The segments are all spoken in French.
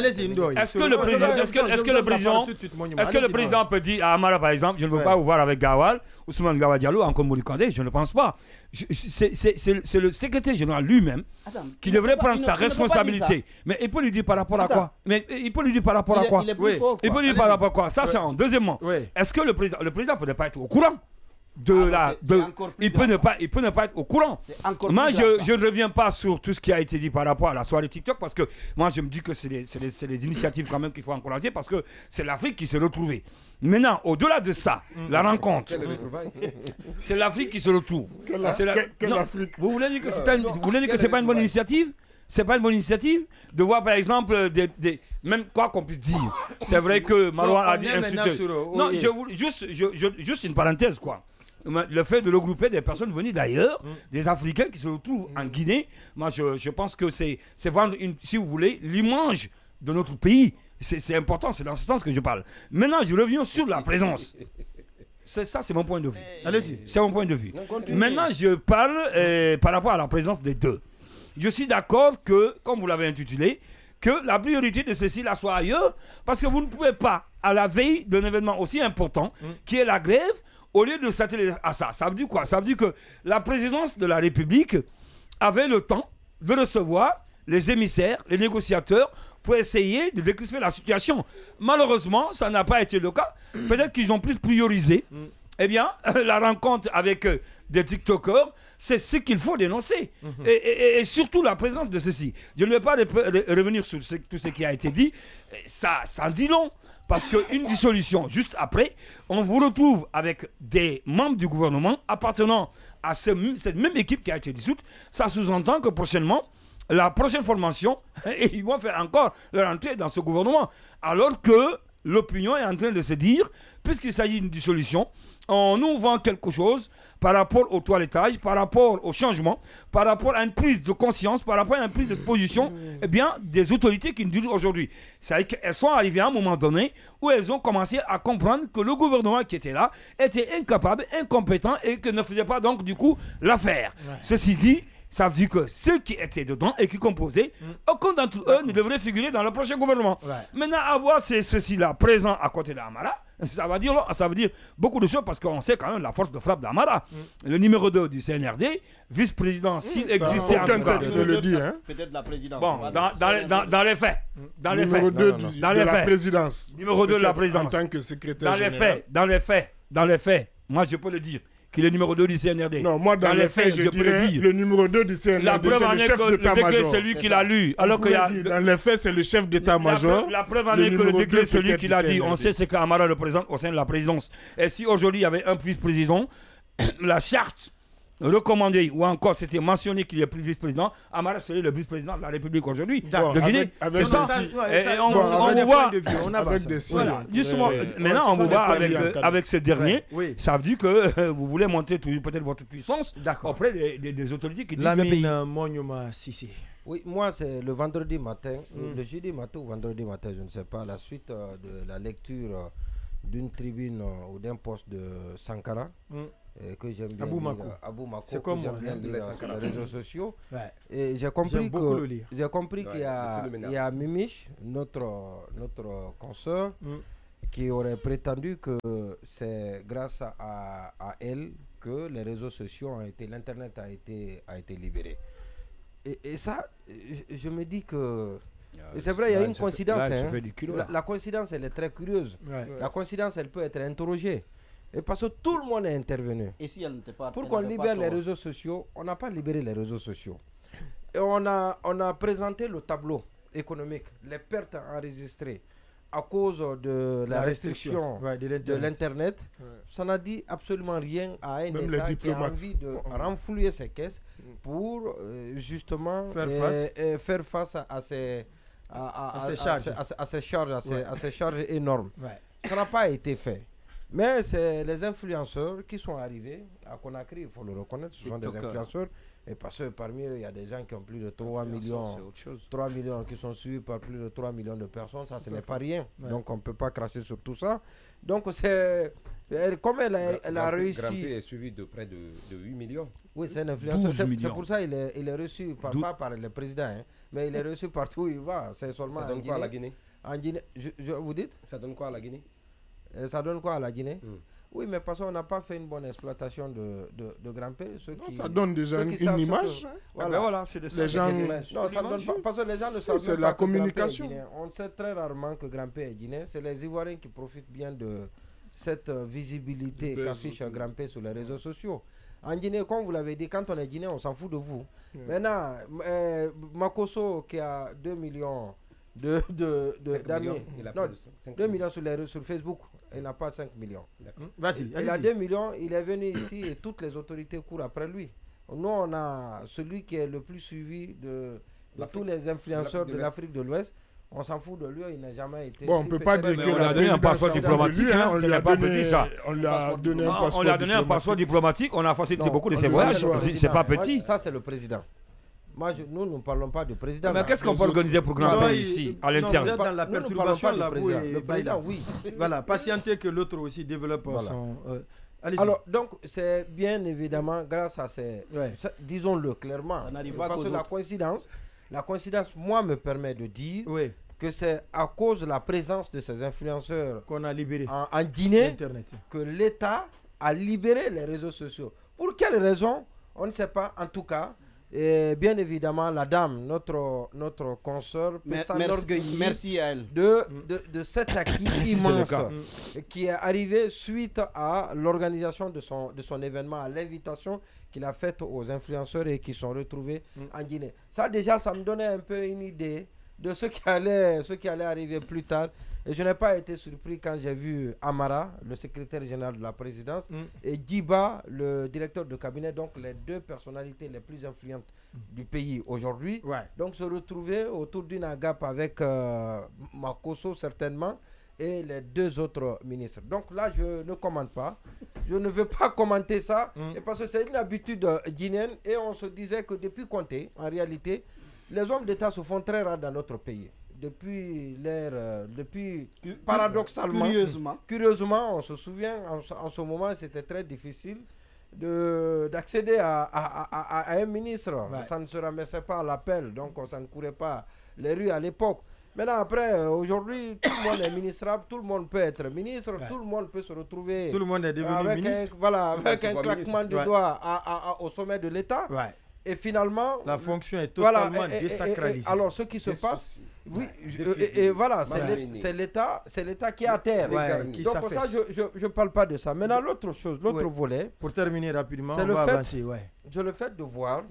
Allez-y, Ndoye. Est-ce que le président peut dire à Amara, par exemple, je ne veux pas vous voir avec Gawal, Ousmane Gawal Diallo, encore Mody Kandé? Je ne pense pas. C'est le secrétaire général lui-même qui devrait prendre sa responsabilité. Mais il peut lui dire par rapport à quoi? Mais il peut lui dire par rapport à quoi? Il peut lui dire par rapport à quoi? Ça, c'est un. Deuxièmement, est-ce que le président peut ne pas être au courant il peut ne pas être au courant. Moi, je ne reviens pas sur tout ce qui a été dit par rapport à la soirée TikTok, parce que moi, je me dis que c'est des initiatives quand même qu'il faut encourager, parce que c'est l'Afrique qui s'est retrouvée. Maintenant, au-delà de ça, la rencontre, c'est l'Afrique qui se retrouve. Quelle Afrique? Vous voulez dire que c'est pas une bonne initiative? C'est pas une bonne initiative de voir, par exemple, même quoi qu'on puisse dire. C'est vrai que Marouane a dit insulter. Non, juste une parenthèse, quoi. Le fait de regrouper des personnes venues d'ailleurs, des Africains qui se retrouvent en Guinée, moi je pense que c'est vendre, si vous voulez, l'image de notre pays. C'est important, c'est dans ce sens que je parle. Maintenant, je reviens sur la présence. C'est mon point de vue. Allez-y. C'est mon point de vue. Maintenant, je parle par rapport à la présence des deux. Je suis d'accord que, comme vous l'avez intitulé, que la priorité de ceci là soit ailleurs, parce que vous ne pouvez pas, à la veille d'un événement aussi important, qui est la grève, au lieu de s'atteler à ça. Ça veut dire quoi? Ça veut dire que la présidence de la République avait le temps de recevoir les émissaires, les négociateurs, pour essayer de décrisper la situation. Malheureusement, ça n'a pas été le cas. Peut-être qu'ils ont plus priorisé la rencontre avec des TikTokers. C'est ce qu'il faut dénoncer. Et surtout la présence de ceci. Je ne vais pas revenir sur tout ce qui a été dit. Ça en dit long. Parce qu'une dissolution, juste après, on vous retrouve avec des membres du gouvernement appartenant à cette même équipe qui a été dissoute. Ça sous-entend que prochainement, la prochaine formation, ils vont faire encore leur entrée dans ce gouvernement. Alors que l'opinion est en train de se dire, puisqu'il s'agit d'une dissolution, on nous vend quelque chose par rapport au toilettage, par rapport au changement, par rapport à une prise de conscience, par rapport à une prise de position, des autorités qui nous disent aujourd'hui. C'est-à-dire qu'elles sont arrivées à un moment donné où elles ont commencé à comprendre que le gouvernement qui était là était incapable, incompétent et que ne faisait pas donc du coup l'affaire. Ceci dit, ça veut dire que ceux qui étaient dedans et qui composaient, aucun d'entre eux ne devrait figurer dans le prochain gouvernement. Maintenant, avoir ceux-ci-là présents à côté d'Amara, ça veut dire beaucoup de choses, parce qu'on sait quand même la force de frappe d'Amara. Le numéro 2 du CNRD, vice-président, s'il existait en aucun texte ne le dit. Hein? Peut-être la présidence. Bon, dans les faits. Numéro 2 de la présidence. Numéro 2 de la présidence. En tant que secrétaire général. Dans les faits, moi je peux le dire. Qu'il est le numéro 2 du CNRD. Non, moi dans les faits, je dirais le numéro 2 du CNRD, la preuve c'est le chef d'état-major. C'est lui qui l'a lu. Alors qu'il y a... Dans les faits, c'est le chef d'état-major. La preuve en est que le décret, c'est lui qui l'a dit. On sait ce qu'Amara représente au sein de la présidence. Et si aujourd'hui il y avait un vice-président, la charte recommandée, ou encore c'était mentionné qu'il y a plus vice-président, Amara serait le vice-président de la République aujourd'hui de Guinée. C'est ça. Et on vous voit. Justement, maintenant on vous voit avec ce dernier. Ça veut dire que vous voulez monter peut-être votre puissance auprès des autorités qui disent le pays. Oui, moi c'est le vendredi matin, le jeudi matin ou vendredi matin, je ne sais pas, à la suite de la lecture d'une tribune ou d'un poste de Sankara. Que j'aime bien Abou Mako, c'est comme moi, sur les réseaux sociaux. Et j'ai compris qu'il y a Mimiche, notre consoeur, qui aurait prétendu que c'est grâce à elle que les réseaux sociaux l'internet a été libéré. Et ça, je me dis que c'est vrai, il y a une coïncidence. La coïncidence, elle est très curieuse. La coïncidence, elle peut être interrogée. Et parce que tout le monde est intervenu. Et si elle n'était pas, pour qu'on libère les réseaux sociaux, on n'a pas libéré les réseaux sociaux. Et on a présenté le tableau économique, les pertes enregistrées à cause de la restriction de l'Internet. Ça n'a dit absolument rien à un État qui a envie de renflouer ses caisses pour justement faire face à ces charges énormes. Ça n'a pas été fait. Mais c'est les influenceurs qui sont arrivés à Conakry, il faut le reconnaître, ce sont des influenceurs. Et parce que parmi eux, il y a des gens qui ont plus de 3 millions, 3 millions qui sont suivis par plus de 3 millions de personnes. Ça, ce n'est pas rien. Ouais. Donc, on ne peut pas cracher sur tout ça. Donc, c'est... Comme elle a réussi... Grampé est suivi de près de 8 millions. Oui, c'est un influenceur. C'est pour ça qu'il est reçu, pas par le président, hein, mais il est reçu partout où il va. C'est seulement ça donne quoi à la Guinée? En Guinée, vous dites? Ça donne quoi à la Guinée? Ça donne quoi à la Guinée? Oui, mais parce qu'on n'a pas fait une bonne exploitation de Grampé. Ça donne déjà une image. Voilà, c'est les gens... Non, ça donne pas, parce que les gens ne savent pas. C'est la communication. On sait très rarement que Grampé est guinéen. C'est les Ivoiriens qui profitent bien de cette visibilité qu'affiche Grampé sur les réseaux sociaux. En Guinée, comme vous l'avez dit, quand on est guinéen, on s'en fout de vous. Maintenant, Makosso qui a 2 millions d'amis. 2 millions sur Facebook. Il n'a pas 5 millions. Il a 2 millions, il est venu ici et toutes les autorités courent après lui. Nous, on a celui qui est le plus suivi de tous les influenceurs de l'Afrique de l'Ouest. On s'en fout de lui, il n'a jamais été... Bon, on ne peut pas dire qu'on lui a donné un passeport diplomatique, on lui a donné ça. On lui a donné un passeport diplomatique, on a facilité beaucoup de ses voyages, c'est pas petit. Ça, c'est le président. Moi, nous ne parlons pas du président. Mais qu'est-ce qu'on peut organiser pour Grampé ici, à l'interne? Vous êtes dans la perturbation, là, vous et le président, oui. Voilà, patienter que l'autre aussi développe son... Alors, donc, c'est bien évidemment grâce à ces... Disons-le clairement. Ça n'arrive pas parce que la coïncidence, moi, me permet de dire que c'est à cause de la présence de ces influenceurs qu'on a libéré en Guinée que l'État a libéré les réseaux sociaux. Pour quelle raison? On ne sait pas. En tout cas... Et bien évidemment, la dame, notre consoeur, peut s'enorgueillir de cet acquis immense qui est arrivé suite à l'organisation de son événement, à l'invitation qu'il a faite aux influenceurs et qui sont retrouvés en Guinée. Ça déjà, ça me donnait un peu une idée de ce qui allait arriver plus tard. Et je n'ai pas été surpris quand j'ai vu Amara, le secrétaire général de la présidence, et Djiba, le directeur de cabinet, donc les deux personnalités les plus influentes du pays aujourd'hui. Donc se retrouver autour d'une agape avec Makosso certainement et les deux autres ministres. Donc là, je ne commente pas. Je ne veux pas commenter ça et parce que c'est une habitude guinéenne et on se disait que depuis Conté, en réalité, les hommes d'État se font très rares dans notre pays. Depuis paradoxalement, curieusement, on se souvient, en ce moment, c'était très difficile d'accéder à un ministre. Ça ne se ramassait pas à l'appel, donc ça ne courait pas les rues à l'époque. Maintenant, après, aujourd'hui, tout le monde est ministrable, tout le monde peut être ministre, tout le monde peut se retrouver. Tout le monde est devenu ministre. Avec un claquement de doigts au sommet de l'État. Et finalement, la fonction est totalement désacralisée. Alors, ce qui se passe, voilà, c'est l'État qui est à terre. Donc, ça, je ne parle pas de ça. Maintenant, l'autre chose, l'autre volet. Pour terminer rapidement, c'est le fait de voir,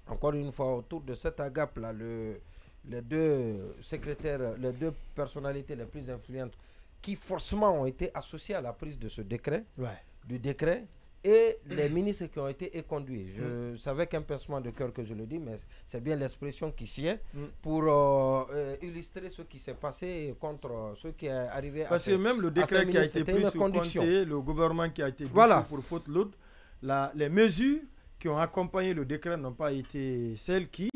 encore une fois, autour de cette agape-là, les deux secrétaires, les deux personnalités les plus influentes qui forcément ont été associées à la prise de ce décret, du décret. Et les ministres qui ont été éconduits. C'est avec un pincement de cœur que je le dis, mais c'est bien l'expression qui sied pour illustrer ce qui s'est passé contre ce qui est arrivé Parce que même le décret qui a été pris sur Conté, le gouvernement qui a été mis pour faute lourde, les mesures qui ont accompagné le décret n'ont pas été celles qui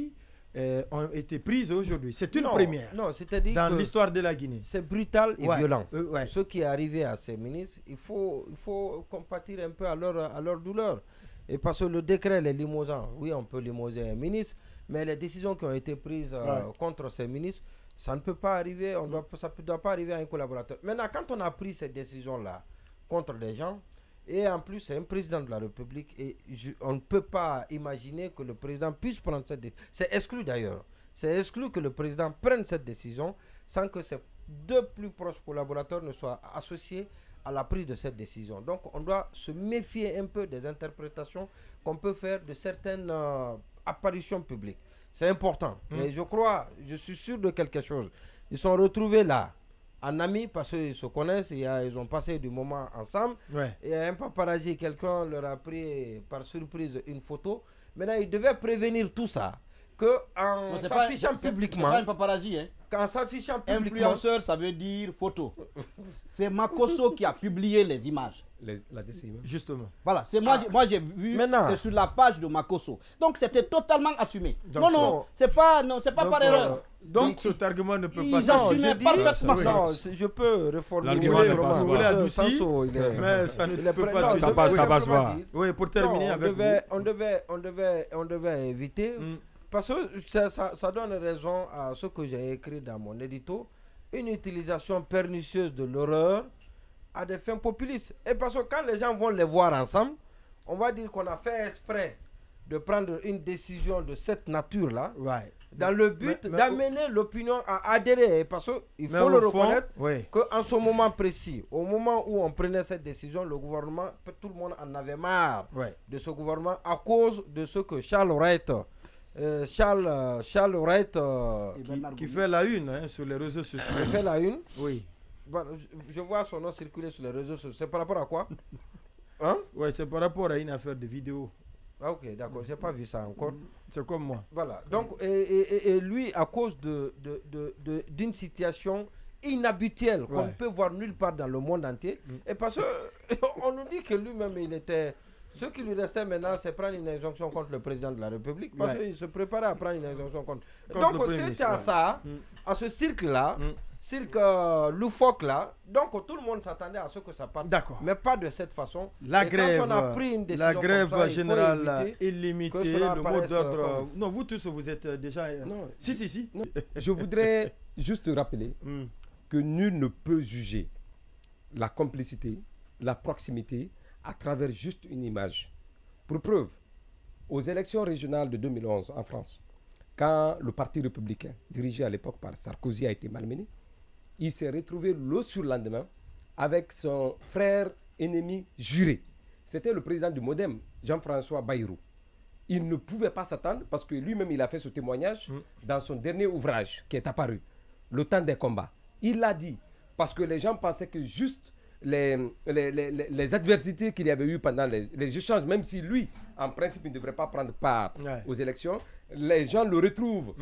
ont été prises aujourd'hui. C'est une première dans l'histoire de la Guinée. C'est brutal et violent. Ce qui est arrivé à ces ministres, il faut compatir un peu à leur douleur. Et parce que le décret, les limousins, oui, on peut limoser un ministre, mais les décisions qui ont été prises contre ces ministres, ça ne peut pas arriver, ça ne doit pas arriver à un collaborateur. Maintenant, quand on a pris ces décisions-là contre des gens, et en plus, c'est un président de la République et on ne peut pas imaginer que le président puisse prendre cette décision. C'est exclu d'ailleurs. C'est exclu que le président prenne cette décision sans que ses deux plus proches collaborateurs ne soient associés à la prise de cette décision. Donc, on doit se méfier un peu des interprétations qu'on peut faire de certaines apparitions publiques. C'est important. Et je suis sûr de quelque chose. Ils sont retrouvés là. En amis parce qu'ils se connaissent, ils ont passé du moment ensemble. Et un paparazzi, quelqu'un leur a pris par surprise une photo. Maintenant, ils devaient prévenir tout ça. qu'en s'affichant publiquement... C'est pas une paparazzi, hein. Qu'en s'affichant publiquement... Influenceur, ça veut dire photo. C'est Makosso qui a publié les images. La DCI. Justement. Voilà, c'est moi j'ai vu, c'est sur la page de Makosso. Donc c'était totalement assumé. Non, c'est pas par erreur. Donc cet argument ne peut pas... Ils assumaient parfaitement ça. Je peux reformuler. L'argument ne passe pas. Mais ça ne peut pas... Ça passe pas. Oui, pour terminer avec on devait éviter... Parce que ça donne raison à ce que j'ai écrit dans mon édito, une utilisation pernicieuse de l'horreur à des fins populistes. Et parce que quand les gens vont les voir ensemble, on va dire qu'on a fait exprès de prendre une décision de cette nature-là, dans le but d'amener l'opinion à adhérer. Parce qu'il faut le reconnaître qu'en ce moment précis, au moment où on prenait cette décision, le gouvernement, tout le monde en avait marre de ce gouvernement à cause de ce que Charles Wright... Charles Wright qui fait la une sur les réseaux sociaux. Qui fait la une. Oui. Bon, je vois son nom circuler sur les réseaux sociaux. C'est par rapport à quoi? Oui, c'est par rapport à une affaire de vidéo. Ah, ok, d'accord. J'ai pas vu ça encore. C'est comme moi. Voilà. Donc, et lui, à cause d'une situation inhabituelle qu'on ne peut voir nulle part dans le monde entier, et parce qu'on nous dit que lui-même, il était... Ce qui lui restait maintenant, c'est prendre une injonction contre le président de la République, parce qu'il se préparait à prendre une injonction contre... Donc, c'était à ça, à ce cirque-là, cirque loufoque-là, donc tout le monde s'attendait à ce que ça parte. D'accord. Mais pas de cette façon. La grève, quand on a pris une décision la grève comme ça, générale illimitée, le mot d'ordre... comme... Non, vous tous, vous êtes déjà... Non, si. Non. Je voudrais juste rappeler que nul ne peut juger la complicité, la proximité, à travers juste une image. Pour preuve, aux élections régionales de 2011 en France, quand le Parti républicain, dirigé à l'époque par Sarkozy, a été malmené, il s'est retrouvé le surlendemain avec son frère ennemi juré. C'était le président du MODEM, Jean-François Bayrou. Il ne pouvait pas s'attendre, parce que lui-même, il a fait ce témoignage dans son dernier ouvrage qui est apparu, Le temps des combats. Il l'a dit, parce que les gens pensaient que juste les adversités qu'il y avait eu pendant les échanges, même si lui, en principe, il ne devrait pas prendre part aux élections, les gens le retrouvent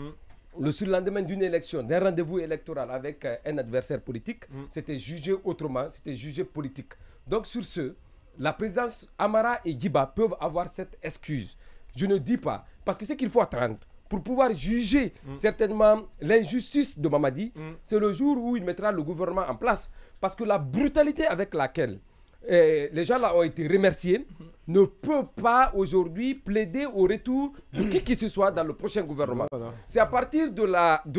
le surlendemain d'une élection, d'un rendez-vous électoral avec un adversaire politique. C'était jugé autrement, c'était jugé politique. Donc sur ce, la présidence Amara et Guiba peuvent avoir cette excuse. Je ne dis pas, parce que ce qu'il faut attendre pour pouvoir juger certainement l'injustice de Mamadi, c'est le jour où il mettra le gouvernement en place. Parce que la brutalité avec laquelle les gens là ont été remerciés ne peut pas aujourd'hui plaider au retour de qui que ce soit dans le prochain gouvernement. C'est à partir de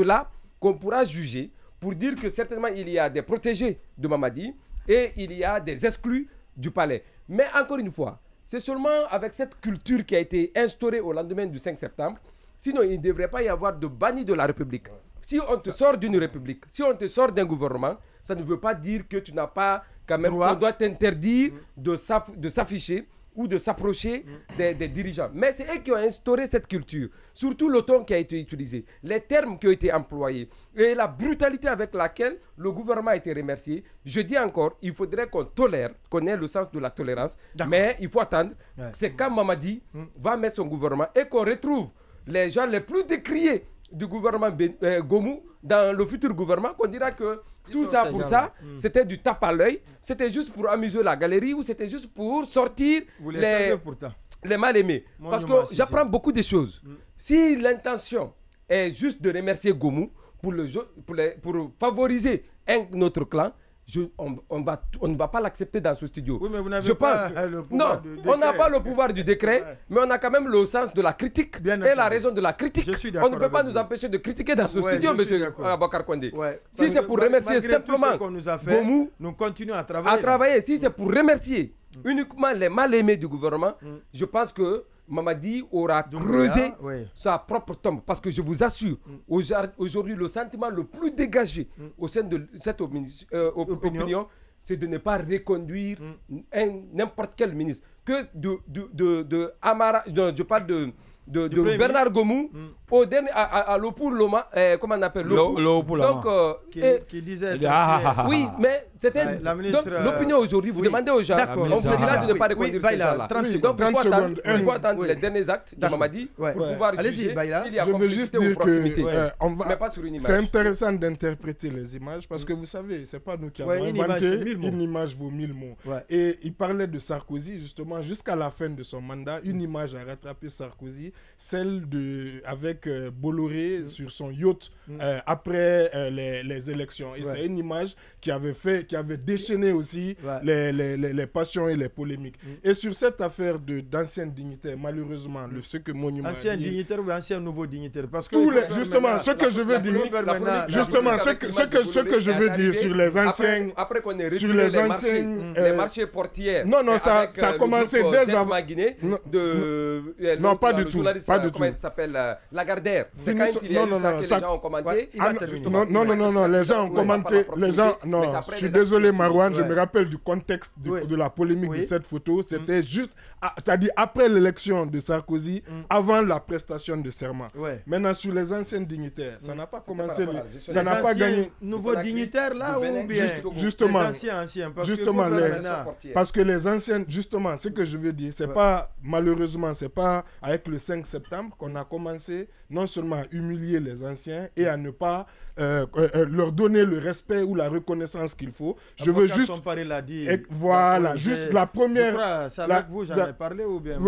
là qu'on pourra juger pour dire que certainement il y a des protégés de Mamadi et il y a des exclus du palais. Mais encore une fois, c'est seulement avec cette culture qui a été instaurée au lendemain du 5 septembre. Sinon, il ne devrait pas y avoir de banni de la République. Si on te sort d'une République, si on te sort d'un gouvernement, ça ne veut pas dire que tu n'as pas, quand même, on doit t'interdire de s'afficher ou de s'approcher des dirigeants. Mais c'est eux qui ont instauré cette culture. Surtout le ton qui a été utilisé, les termes qui ont été employés et la brutalité avec laquelle le gouvernement a été remercié. Je dis encore, il faudrait qu'on tolère, qu'on ait le sens de la tolérance. Mais il faut attendre. C'est quand Mamadi va mettre son gouvernement et qu'on retrouve les gens les plus décriés du gouvernement Gomou dans le futur gouvernement, qu'on dira que tout ça pour ça, c'était du tape à l'œil, c'était juste pour amuser la galerie ou c'était juste pour sortir les mal-aimés. Parce que j'apprends beaucoup de choses. Si l'intention est juste de remercier Gomou pour favoriser un autre clan, on ne va pas l'accepter dans ce studio. Oui, mais vous n'avez pas le pouvoir du décret. On n'a pas le pouvoir du décret, mais on a quand même le sens de la critique et la raison de la critique. On ne peut pas nous empêcher de critiquer dans ce studio, monsieur Abakar Kwande. Si c'est pour remercier simplement Gomou, nous continuons à travailler. Si c'est pour remercier uniquement les mal-aimés du gouvernement, je pense que Mamadi aura creusé sa propre tombe. Parce que je vous assure, aujourd'hui, le sentiment le plus dégagé au sein de cette opinion, c'est de ne pas reconduire n'importe quel ministre. Que de Amara, je parle de Bernard Gomou au dernier, à Lopur Loma, comment on appelle Lopur Loma. Donc, qui disait. oui, mais c'était. Donc, l'opinion aujourd'hui, vous demandez aux gens, on vous dira de ne pas reconduire ces gens-là. Donc, il faut attendre les derniers actes de Mamadi pour pouvoir juger s'il y a complicité ou proximité. Mais pas sur une image. C'est intéressant d'interpréter les images parce que vous savez, c'est pas nous qui avons inventé. Une image vaut 1000 mots. Et il parlait de Sarkozy, justement, jusqu'à la fin de son mandat, une image a rattrapé Sarkozy, celle avec Bolloré sur son yacht après les élections. Et c'est une image qui avait déchaîné aussi les passions et les polémiques. Et sur cette affaire d'anciens dignitaires, malheureusement, ce que Monument ancien dignitaire ou ancien nouveau dignitaire, parce que justement, ce que je veux dire, justement, ce que je veux dire sur les anciens, après qu'on ait retiré les marchés portières. Non, ça a commencé dès avant. Non, pas du tout. Comment il s'appelle, Lagardère. C'est quand il y a eu ça que les gens ont commenté. Non, les gens ont commenté. Non, je suis désolé, Marouane, je me rappelle du contexte de la polémique de cette photo. C'était juste, c'est-à-dire après l'élection de Sarkozy, avant la prestation de serment. Maintenant, sur les anciens dignitaires, ça n'a pas commencé. Ça n'a pas gagné. Nouveaux dignitaires là ou bien justement, les anciens, parce que les anciens, justement, ce que je veux dire, c'est pas, malheureusement, c'est pas avec le 5 septembre qu'on a commencé non seulement à humilier les anciens et à ne pas leur donner le respect ou la reconnaissance qu'il faut. Je veux juste... Voilà, juste la première... C'est avec vous, j'en ai parlé ou bien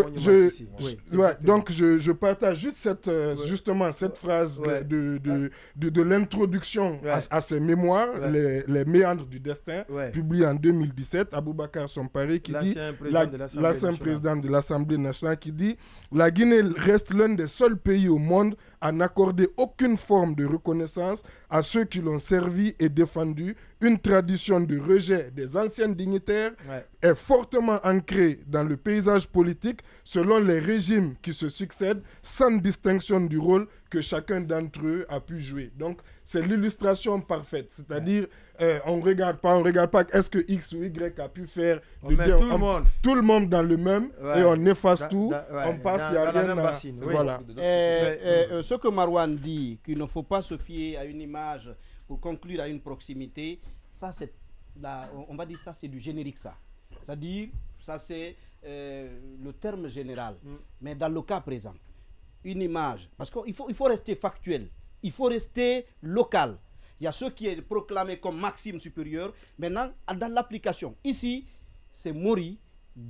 donc je partage juste justement cette phrase de l'introduction à ces mémoires, les méandres du destin, publié en 2017, Aboubacar Sompari, qui dit, l'ancien président de l'Assemblée nationale, qui dit « La Guinée reste l'un des seuls pays au monde à n'accorder aucune forme de reconnaissance à ceux qui l'ont servi et défendu. Une tradition de rejet des anciens dignitaires est fortement ancrée dans le paysage politique selon les régimes qui se succèdent, sans distinction du rôle que chacun d'entre eux a pu jouer. » Donc, c'est l'illustration parfaite. C'est-à-dire, on ne regarde pas est-ce que X ou Y a pu faire du bien. Tout le monde dans le même et on efface tout, on passe, il n'y a rien à... Voilà. Ce que Marouane dit, qu'il ne faut pas se fier à une image pour conclure à une proximité, ça c'est, on va dire ça c'est du générique ça. C'est-à-dire, ça c'est le terme général. Mais dans le cas présent, une image, parce qu'il faut rester factuel, il faut rester local. Il y a ce qui est proclamé comme maxime supérieure. Maintenant, dans l'application, ici, c'est Mori,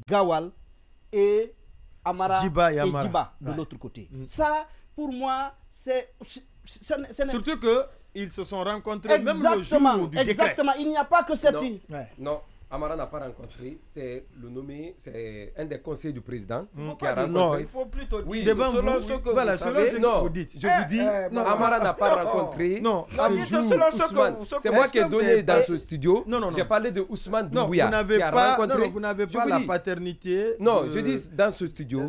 Gawal et Amara Djiba et Djiba de l'autre côté. Ça, pour moi, c'est... Surtout qu'ils se sont rencontrés même le jour du décret. Exactement, il n'y a pas que cette... Non. Amara n'a pas rencontré, c'est le nommé, c'est un des conseillers du président qui a rencontré. Non, il faut plutôt dire, selon ce que vous dites. Je vous dis, Amara n'a pas rencontré. Non, c'est moi qui ai donné dans ce studio. J'ai parlé de Ousmane Doumbouya qui a rencontré. Vous n'avez pas la paternité. Non, je dis dans ce studio.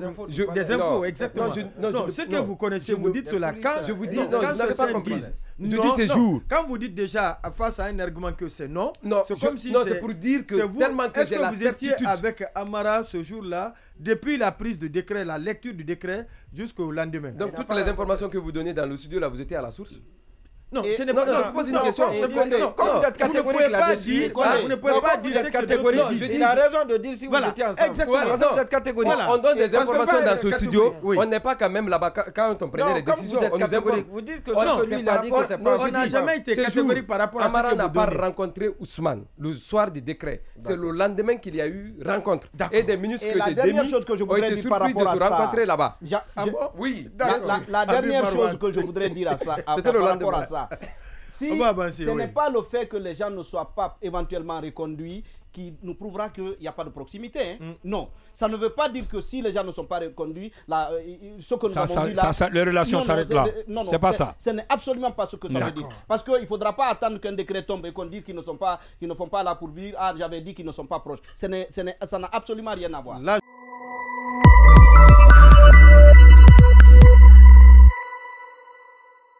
Des infos, exactement. Non, ce que vous connaissez, vous dites cela. Quand je vous dis, non, vous n'avez pas compris. Je dis ces jours. Quand vous dites déjà face à un argument que c'est non, c'est comme si c'est pour dire que tellement que j'ai la certitude. Est-ce que vous étiez avec Amara ce jour-là, depuis la prise de décret, la lecture du décret, jusqu'au lendemain? Donc toutes les informations que vous donnez dans le studio, là, vous étiez à la source? Non, ce n'est pas... je pose une question. Quand vous êtes catégorique là-dessus, vous ne pouvez pas dire ce que... Il a raison de dire si vous étiez ensemble. Exactement. Vous êtes catégorique. On donne des informations dans ce studio. On n'est pas quand même là-bas quand on prenait les décisions. Vous êtes catégorique. Vous dites que ce que lui il a dit que c'est pas... On n'a jamais été catégorique par rapport à ce que vous donnez. Amara n'a pas rencontré Ousmane le soir du décret. C'est le lendemain qu'il y a eu rencontre. Et des ministres que j'ai démis ont été surpris de se rencontrer là-bas. Oui. La dernière chose que je voudrais dire à ça, par rapport à ça, si ce n'est pas le fait que les gens ne soient pas éventuellement reconduits qui nous prouvera qu'il n'y a pas de proximité. Non, ça ne veut pas dire que si les gens ne sont pas reconduits, ce que nous avons dit là... les relations s'arrêtent là. Non, c'est pas ça. Ce n'est absolument pas ce que ça veut dire. Parce qu'il ne faudra pas attendre qu'un décret tombe et qu'on dise qu'ils ne font pas là pour dire « Ah, j'avais dit qu'ils ne sont pas proches ». Ça n'a absolument rien à voir. Là,